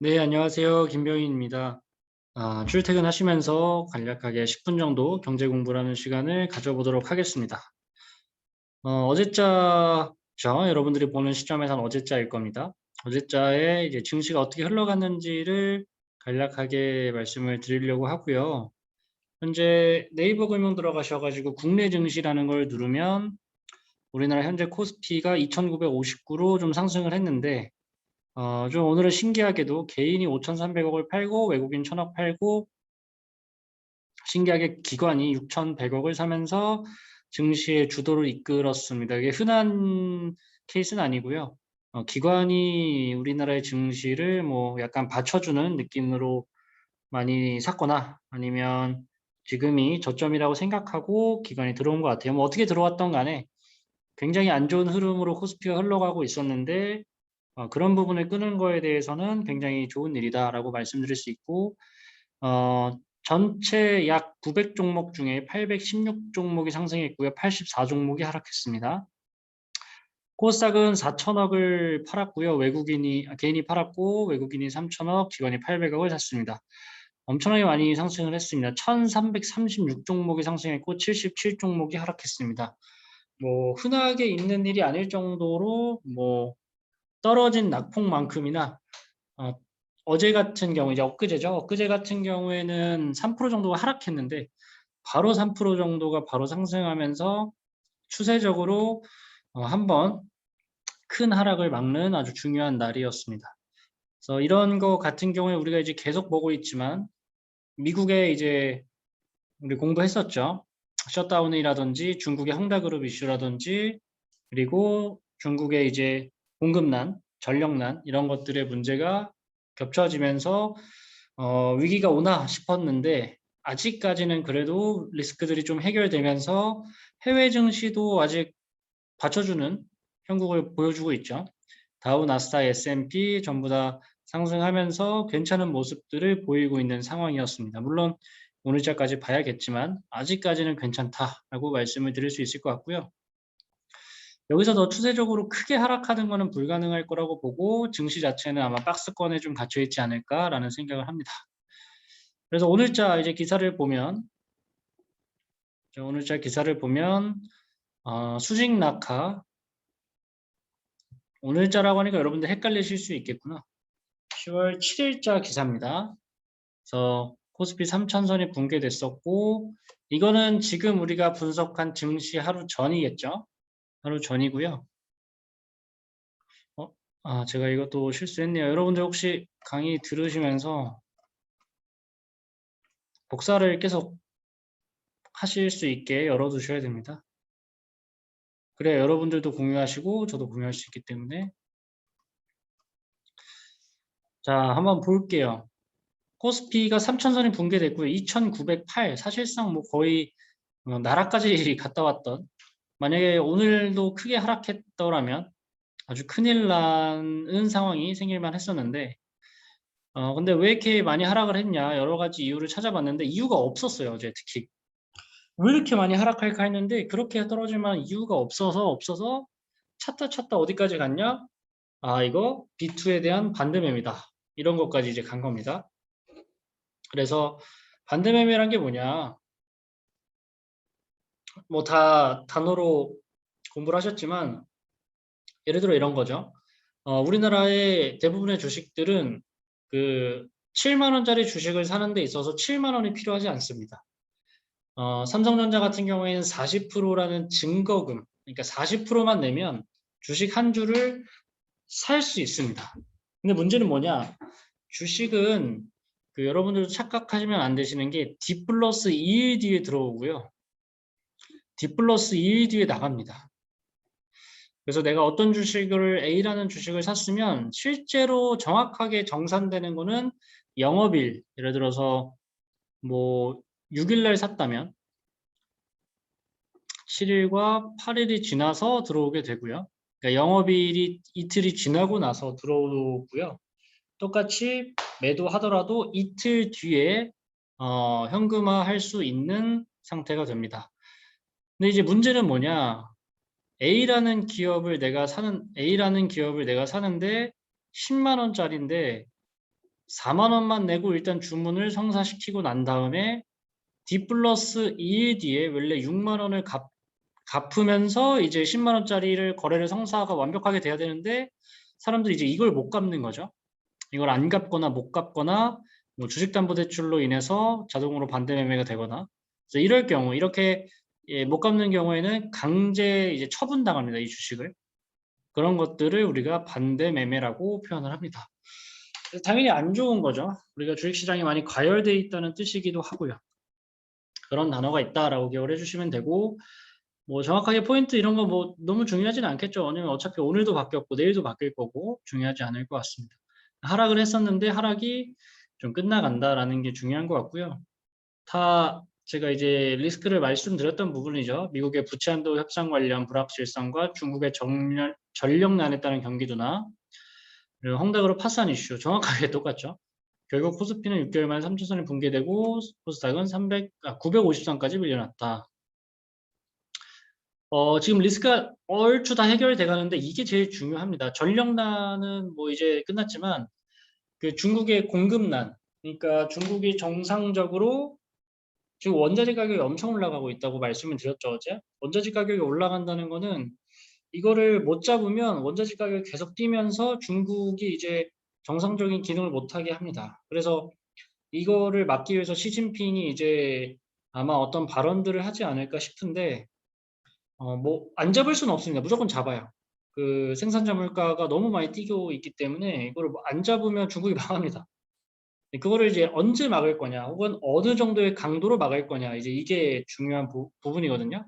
네, 안녕하세요. 김병인입니다. 출퇴근하시면서 간략하게 10분 정도 경제 공부라는 시간을 가져보도록 하겠습니다. 어제자죠. 여러분들이 보는 시점에서는 어제자일 겁니다. 어제자에 이제 증시가 어떻게 흘러갔는지를 간략하게 말씀을 드리려고 하고요. 현재 네이버 금융 들어가셔가지고 국내 증시라는 걸 누르면 우리나라 현재 코스피가 2,959로 좀 상승을 했는데 좀 오늘은 신기하게도 개인이 5,300억을 팔고 외국인 1,000억 팔고 신기하게 기관이 6,100억을 사면서 증시의 주도를 이끌었습니다. 이게 흔한 케이스는 아니고요. 기관이 우리나라의 증시를 뭐 약간 받쳐주는 느낌으로 많이 샀거나 아니면 지금이 저점이라고 생각하고 기관이 들어온 것 같아요. 뭐 어떻게 들어왔던 간에 굉장히 안 좋은 흐름으로 코스피가 흘러가고 있었는데 그런 부분을 끄는 거에 대해서는 굉장히 좋은 일이다라고 말씀드릴 수 있고 전체 약 900 종목 중에 816 종목이 상승했고요. 84 종목이 하락했습니다. 코스닥은 4천억을 팔았고요. 개인이 팔았고 외국인이 3천억, 기관이 800억을 샀습니다. 엄청나게 많이 상승을 했습니다. 1336 종목이 상승했고 77 종목이 하락했습니다. 뭐 흔하게 있는 일이 아닐 정도로 뭐 떨어진 낙폭만큼이나 어제 같은 경우 이제 엊그제죠. 엊그제 같은 경우에는 3% 정도가 하락했는데 바로 3% 정도가 바로 상승하면서 추세적으로 한번 큰 하락을 막는 아주 중요한 날이었습니다. 그래서 이런 거 같은 경우에 우리가 이제 계속 보고 있지만 미국에 이제 우리 공부했었죠. 셧다운이라든지 중국의 헝다그룹 이슈라든지 그리고 중국의 이제 공급난, 전력난 이런 것들의 문제가 겹쳐지면서 위기가 오나 싶었는데 아직까지는 그래도 리스크들이 좀 해결되면서 해외 증시도 아직 받쳐주는 형국을 보여주고 있죠. 다우, 나스닥, S&P 전부 다 상승하면서 괜찮은 모습들을 보이고 있는 상황이었습니다. 물론 오늘자까지 봐야겠지만 아직까지는 괜찮다라고 말씀을 드릴 수 있을 것 같고요. 여기서 더 추세적으로 크게 하락하는 것은 불가능할 거라고 보고 증시 자체는 아마 박스권에 좀 갇혀 있지 않을까라는 생각을 합니다. 그래서 오늘자 이제 기사를 보면 수직 낙하 오늘자라고 하니까 여러분들 헷갈리실 수 있겠구나. 10월 7일자 기사입니다. 그래서 코스피 3천선이 붕괴됐었고 이거는 지금 우리가 분석한 증시 하루 전이겠죠. 하루 전이고요. 제가 이것도 실수했네요. 여러분들 혹시 강의 들으시면서 복사를 계속 하실 수 있게 열어두셔야 됩니다. 그래야 여러분들도 공유하시고 저도 공유할 수 있기 때문에. 자, 한번 볼게요. 코스피가 3천선이 붕괴됐고요. 2,908 사실상 뭐 거의 나라까지 갔다 왔던, 만약에 오늘도 크게 하락했더라면 아주 큰일 나는 상황이 생길만 했었는데 근데 왜 이렇게 많이 하락을 했냐 여러 가지 이유를 찾아봤는데 이유가 없었어요. 어제 특히 왜 이렇게 많이 하락할까 했는데 그렇게 떨어질 만한 이유가 없어서 찾다 어디까지 갔냐? 이거 B2에 대한 반대매매다. 이런 것까지 이제 간 겁니다. 그래서 반대매매란 게 뭐냐? 뭐 다 단어로 공부를 하셨지만 예를 들어 이런 거죠. 우리나라의 대부분의 주식들은 그 7만 원짜리 주식을 사는 데 있어서 7만 원이 필요하지 않습니다. 삼성전자 같은 경우에는 40%라는 증거금, 그러니까 40%만 내면 주식 한 주를 살 수 있습니다. 근데 문제는 뭐냐? 주식은 여러분들도 착각하시면 안 되시는 게 D 플러스 2일 뒤에 들어오고요. D 플러스 2일 뒤에 나갑니다. 그래서 내가 어떤 주식을 A라는 주식을 샀으면 실제로 정확하게 정산되는 거는 영업일, 예를 들어서 뭐 6일 날 샀다면 7일과 8일이 지나서 들어오게 되고요. 그러니까 영업일이 이틀이 지나고 나서 들어오고요. 똑같이 매도하더라도 이틀 뒤에 현금화 할 수 있는 상태가 됩니다. 근데 이제 문제는 뭐냐? A라는 기업을 내가 사는데 10만 원짜리인데 4만 원만 내고 일단 주문을 성사시키고 난 다음에 D 플러스 2일 뒤에 원래 6만 원을 갚으면서 이제 10만 원짜리를 거래를 성사가 완벽하게 돼야 되는데 사람들이 이제 이걸 못 갚는 거죠. 이걸 안 갚거나 못 갚거나 뭐 주식담보대출로 인해서 자동으로 반대 매매가 되거나 그래서 이럴 경우 이렇게 못 갚는 경우에는 강제 이제 처분당합니다. 이 주식을. 그런 것들을 우리가 반대 매매라고 표현을 합니다. 당연히 안 좋은 거죠. 우리가 주식시장이 많이 과열되어 있다는 뜻이기도 하고요. 그런 단어가 있다라고 기억을 해주시면 되고 뭐 정확하게 포인트 이런 거 뭐 너무 중요하진 않겠죠. 왜냐면 어차피 오늘도 바뀌었고 내일도 바뀔 거고 중요하지 않을 것 같습니다. 하락을 했었는데 하락이 좀 끝나간다라는 게 중요한 것 같고요. 다 제가 이제 리스크를 말씀드렸던 부분이죠. 미국의 부채한도 협상 관련 불확실성과 중국의 전력난에 따른 경기도나 그리고 헝다그룹 파산 이슈 정확하게 똑같죠. 결국 코스피는 6개월 만에 3차선이 붕괴되고 코스닥은 950선까지 밀려났다. 지금 리스크가 얼추 다 해결돼 가는데 이게 제일 중요합니다. 전력난은 뭐 이제 끝났지만 그 중국의 공급난, 그러니까 중국이 정상적으로 지금 원자재 가격이 엄청 올라가고 있다고 말씀을 드렸죠, 어제. 원자재 가격이 올라간다는 거는 이거를 못 잡으면 원자재 가격이 계속 뛰면서 중국이 이제 정상적인 기능을 못하게 합니다. 그래서 이거를 막기 위해서 시진핑이 이제 아마 어떤 발언들을 하지 않을까 싶은데 뭐 안 잡을 수는 없습니다. 무조건 잡아요. 그 생산자 물가가 너무 많이 뛰고 있기 때문에 이거를 안 잡으면 중국이 망합니다. 그거를 이제 언제 막을 거냐, 혹은 어느 정도의 강도로 막을 거냐, 이제 이게 중요한 부분이거든요.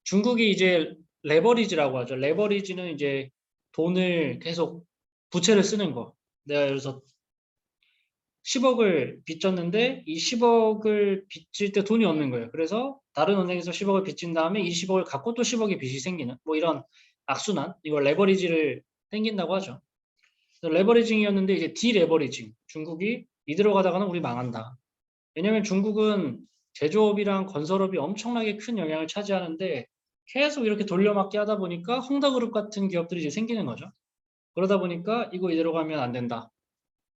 중국이 이제 레버리지라고 하죠. 레버리지는 이제 돈을 계속 부채를 쓰는 거. 내가 예를 들어서 10억을 빚졌는데 이 10억을 빚질 때 돈이 없는 거예요. 그래서 다른 은행에서 10억을 빚진 다음에 이 10억을 갖고 또 10억의 빚이 생기는 뭐 이런 악순환, 이걸 레버리지를 땡긴다고 하죠. 레버리징이었는데 이제 디레버리징. 중국이 이대로 가다가는 우리 망한다. 왜냐하면 중국은 제조업이랑 건설업이 엄청나게 큰 영향을 차지하는데 계속 이렇게 돌려막기 하다 보니까 헝다그룹 같은 기업들이 이제 생기는 거죠. 그러다 보니까 이거 이대로 가면 안 된다.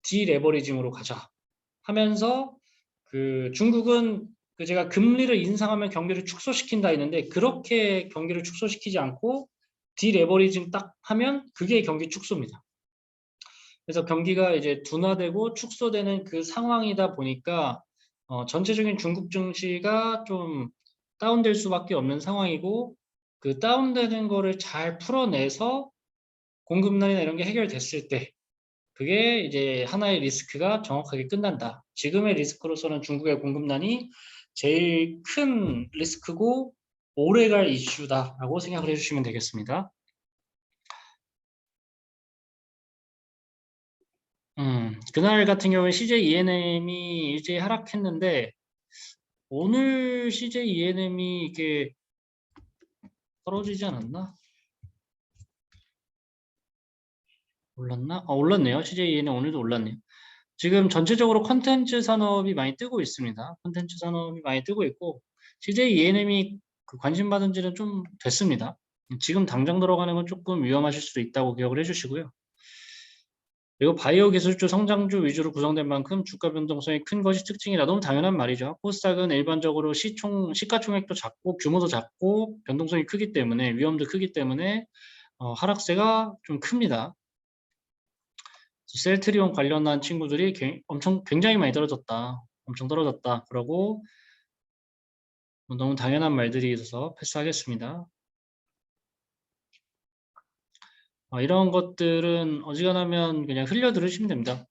디레버리징으로 가자 하면서 그 중국은 그 제가 금리를 인상하면 경기를 축소시킨다 했는데 그렇게 경기를 축소시키지 않고 디레버리징 딱 하면 그게 경기 축소입니다. 그래서 경기가 이제 둔화되고 축소되는 그 상황이다 보니까 전체적인 중국 증시가 좀 다운될 수밖에 없는 상황이고 그 다운되는 거를 잘 풀어내서 공급난이나 이런 게 해결됐을 때 그게 이제 하나의 리스크가 정확하게 끝난다. 지금의 리스크로서는 중국의 공급난이 제일 큰 리스크고 오래갈 이슈다라고 생각을 해주시면 되겠습니다. 그날 같은 경우에 CJ ENM이 일제히 하락했는데 오늘 CJ ENM이 이게 떨어지지 않았나? 올랐나? 올랐네요. CJ ENM 오늘도 올랐네요. 지금 전체적으로 컨텐츠 산업이 많이 뜨고 있습니다. 컨텐츠 산업이 많이 뜨고 있고 CJ ENM이 그 관심 받은 지는 좀 됐습니다. 지금 당장 들어가는 건 조금 위험하실 수도 있다고 기억을 해주시고요. 그리고 바이오 기술주 성장주 위주로 구성된 만큼 주가 변동성이 큰 것이 특징이라 너무 당연한 말이죠. 코스닥은 일반적으로 시가총액도 작고 규모도 작고 변동성이 크기 때문에 위험도 크기 때문에 하락세가 좀 큽니다. 셀트리온 관련한 친구들이 굉장히 많이 떨어졌다. 엄청 떨어졌다. 그러고 너무 당연한 말들이 있어서 패스하겠습니다. 이런 것들은 어지간하면 그냥 흘려 들으시면 됩니다.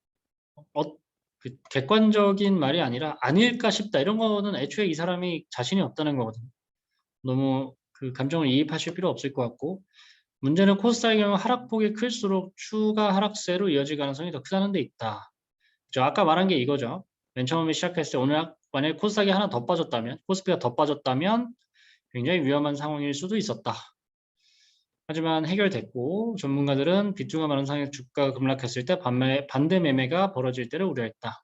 그 객관적인 말이 아니라 아닐까 싶다. 이런 거는 애초에 이 사람이 자신이 없다는 거거든요. 너무 그 감정을 이입하실 필요 없을 것 같고 문제는 코스닥의 경우 하락폭이 클수록 추가 하락세로 이어질 가능성이 더 크다는 데 있다. 그렇죠? 아까 말한 게 이거죠. 맨 처음에 시작했을 때 오늘 만약에 코스닥이 하나 더 빠졌다면 코스피가 더 빠졌다면 굉장히 위험한 상황일 수도 있었다. 하지만 해결됐고 전문가들은 빚주가 많은 상황에 주가가 급락했을 때 반대 매매가 벌어질 때를 우려했다.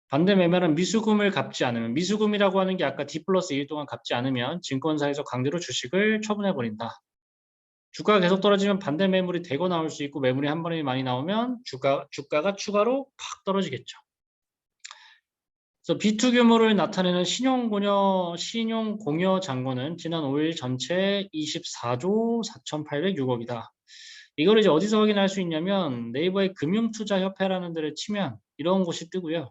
반대 매매는 미수금을 갚지 않으면 미수금이라고 하는 게 아까 D 플러스 1 동안 갚지 않으면 증권사에서 강제로 주식을 처분해 버린다. 주가가 계속 떨어지면 반대 매물이 대거 나올 수 있고 매물이 한 번에 많이 나오면 주가가 추가로 팍 떨어지겠죠. 그래서 B2 규모를 나타내는 신용공여 잔고는 지난 5일 전체 24조 4,806억이다. 이걸 이제 어디서 확인할 수 있냐면 네이버의 금융투자협회라는 데를 치면 이런 곳이 뜨고요.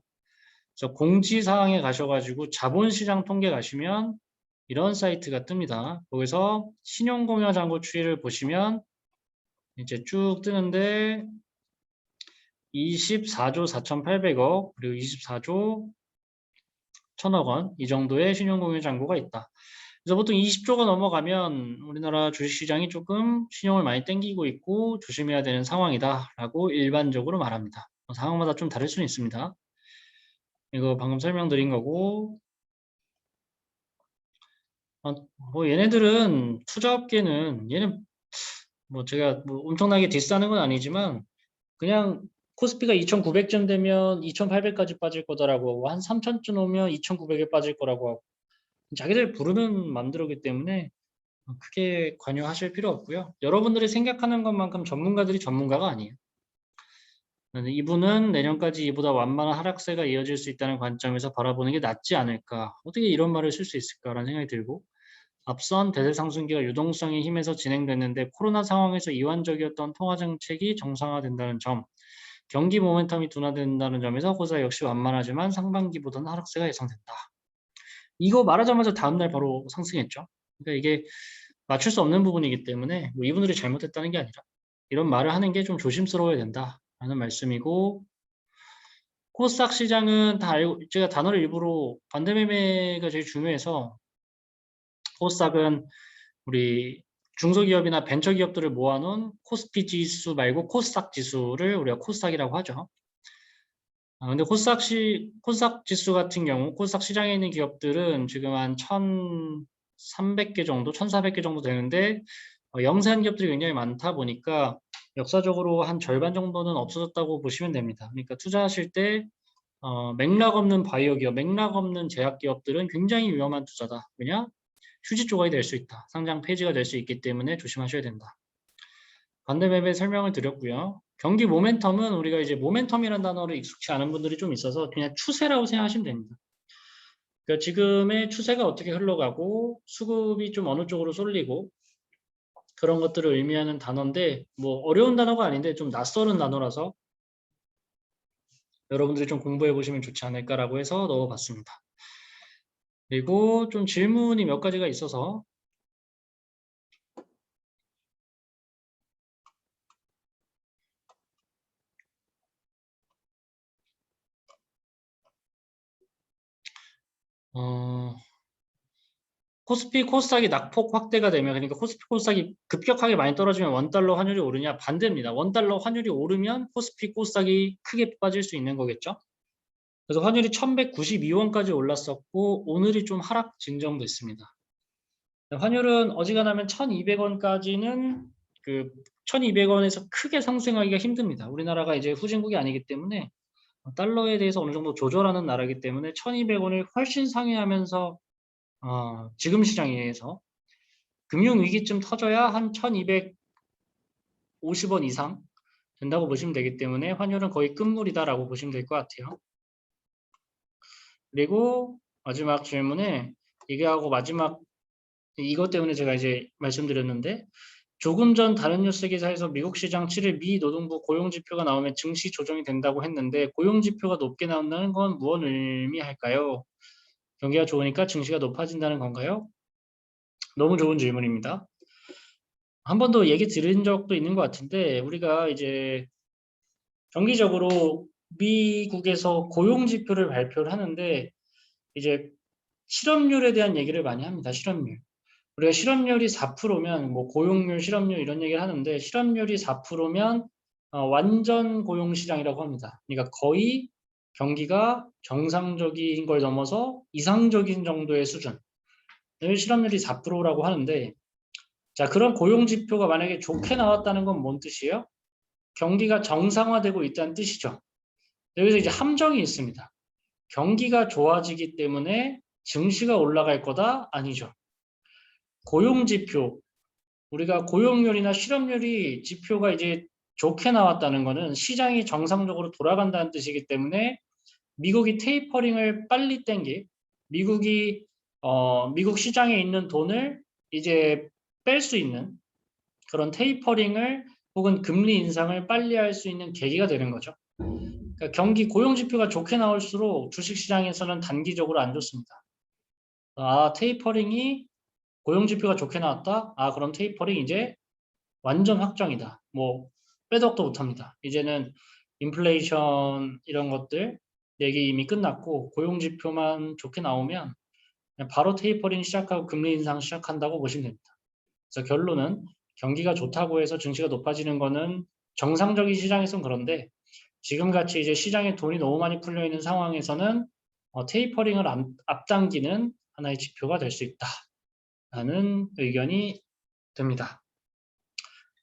그래서 공지사항에 가셔가지고 자본시장 통계 가시면 이런 사이트가 뜹니다. 거기서 신용공여 잔고 추이를 보시면 이제 쭉 뜨는데 24조 4,800억 그리고 24조 1,000억 원 이 정도의 신용공여 잔고가 있다. 그래서 보통 20조가 넘어가면 우리나라 주식시장이 조금 신용을 많이 땡기고 있고 조심해야 되는 상황이다라고 일반적으로 말합니다. 상황마다 좀 다를 수는 있습니다. 이거 방금 설명드린 거고 뭐 얘네들은 투자업계는 얘는 뭐 제가 뭐 엄청나게 디스하는 건 아니지만 그냥 코스피가 2,900점 되면 2,800까지 빠질 거다라고 하고 한 3,000점 오면 2,900에 빠질 거라고 하고 자기들 부르는 맘대로기 때문에 크게 관여하실 필요 없고요. 여러분들이 생각하는 것만큼 전문가들이 전문가가 아니에요. 이분은 내년까지 이보다 완만한 하락세가 이어질 수 있다는 관점에서 바라보는 게 낫지 않을까. 어떻게 이런 말을 쓸 수 있을까라는 생각이 들고 앞선 대세 상승기가 유동성의 힘에서 진행됐는데 코로나 상황에서 이완적이었던 통화 정책이 정상화된다는 점, 경기 모멘텀이 둔화된다는 점에서 코스닥 역시 완만하지만 상반기보다는 하락세가 예상된다. 이거 말하자마자 다음날 바로 상승했죠. 그러니까 이게 맞출 수 없는 부분이기 때문에 뭐 이분들이 잘못했다는 게 아니라 이런 말을 하는 게 좀 조심스러워야 된다라는 말씀이고 코스닥 시장은 다 알고 제가 단어를 일부러 반대 매매가 제일 중요해서 코스닥은 우리 중소기업이나 벤처기업들을 모아놓은 코스피 지수 말고 코스닥 지수를 우리가 코스닥이라고 하죠. 근데 코스닥 지수 같은 경우 코스닥 시장에 있는 기업들은 지금 한 1,300개 정도, 1,400개 정도 되는데 영세한 기업들이 굉장히 많다 보니까 역사적으로 한 절반 정도는 없어졌다고 보시면 됩니다. 그러니까 투자하실 때 맥락 없는 바이오 기업, 맥락 없는 제약 기업들은 굉장히 위험한 투자다. 왜냐? 휴지 조각이 될 수 있다. 상장 폐지가 될 수 있기 때문에 조심하셔야 된다. 반대맵의 설명을 드렸고요. 경기 모멘텀은 우리가 이제 모멘텀이라는 단어를 익숙치 않은 분들이 좀 있어서 그냥 추세라고 생각하시면 됩니다. 그러니까 지금의 추세가 어떻게 흘러가고 수급이 좀 어느 쪽으로 쏠리고 그런 것들을 의미하는 단어인데 뭐 어려운 단어가 아닌데 좀 낯설은 단어라서 여러분들이 좀 공부해 보시면 좋지 않을까라고 해서 넣어봤습니다. 그리고 좀 질문이 몇 가지가 있어서 코스피 코스닥이 낙폭 확대가 되면 그러니까 코스피 코스닥이 급격하게 많이 떨어지면 원달러 환율이 오르냐 반대입니다. 원달러 환율이 오르면 코스피 코스닥이 크게 빠질 수 있는 거겠죠. 그래서 환율이 1,192원까지 올랐었고 오늘이 좀 하락 진정됐습니다. 환율은 어지간하면 1,200원까지는 그 1,200원에서 크게 상승하기가 힘듭니다. 우리나라가 이제 후진국이 아니기 때문에 달러에 대해서 어느 정도 조절하는 나라이기 때문에 1,200원을 훨씬 상회하면서 지금 시장에서 금융위기쯤 터져야 한 1,250원 이상 된다고 보시면 되기 때문에 환율은 거의 끝물이다라고 보시면 될 것 같아요. 그리고 마지막 질문에 얘기하고 마지막 이것 때문에 제가 이제 말씀드렸는데 조금 전 다른 뉴스 기사에서 미국 시장 7일 미 노동부 고용지표가 나오면 증시 조정이 된다고 했는데 고용지표가 높게 나온다는 건 무엇을 의미할까요? 경기가 좋으니까 증시가 높아진다는 건가요? 너무 좋은 질문입니다. 한 번도 얘기 드린 적도 있는 것 같은데 우리가 이제 정기적으로 미국에서 고용지표를 발표를 하는데 이제 실업률에 대한 얘기를 많이 합니다. 실업률. 우리가 실업률이 4%면 뭐 고용률, 실업률 이런 얘기를 하는데 실업률이 4%면 완전 고용시장이라고 합니다. 그러니까 거의 경기가 정상적인 걸 넘어서 이상적인 정도의 수준. 실업률이 4%라고 하는데 자, 그런 고용지표가 만약에 좋게 나왔다는 건 뭔 뜻이에요? 경기가 정상화되고 있다는 뜻이죠. 여기서 이제 함정이 있습니다. 경기가 좋아지기 때문에 증시가 올라갈 거다? 아니죠. 고용지표, 우리가 고용률이나 실업률이 지표가 이제 좋게 나왔다는 것은 시장이 정상적으로 돌아간다는 뜻이기 때문에 미국이 테이퍼링을 빨리 땡기, 미국 시장에 있는 돈을 이제 뺄 수 있는 그런 테이퍼링을 혹은 금리 인상을 빨리 할 수 있는 계기가 되는 거죠. 그러니까 경기 고용 지표가 좋게 나올수록 주식 시장에서는 단기적으로 안 좋습니다. 아, 테이퍼링이 고용 지표가 좋게 나왔다. 아, 그럼 테이퍼링 이제 완전 확정이다. 뭐 빼덕도 못합니다. 이제는 인플레이션 이런 것들 얘기 이미 끝났고 고용 지표만 좋게 나오면 그냥 바로 테이퍼링 시작하고 금리 인상 시작한다고 보시면 됩니다. 그래서 결론은 경기가 좋다고 해서 증시가 높아지는 거는 정상적인 시장에서는 그런데 지금같이 이제 시장에 돈이 너무 많이 풀려 있는 상황에서는 테이퍼링을 앞당기는 하나의 지표가 될 수 있다라는 의견이 듭니다.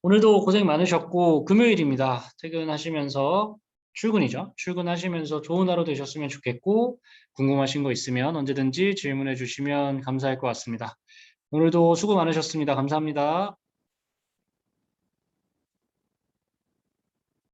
오늘도 고생 많으셨고 금요일입니다. 퇴근하시면서 출근이죠. 출근하시면서 좋은 하루 되셨으면 좋겠고 궁금하신 거 있으면 언제든지 질문해 주시면 감사할 것 같습니다. 오늘도 수고 많으셨습니다. 감사합니다.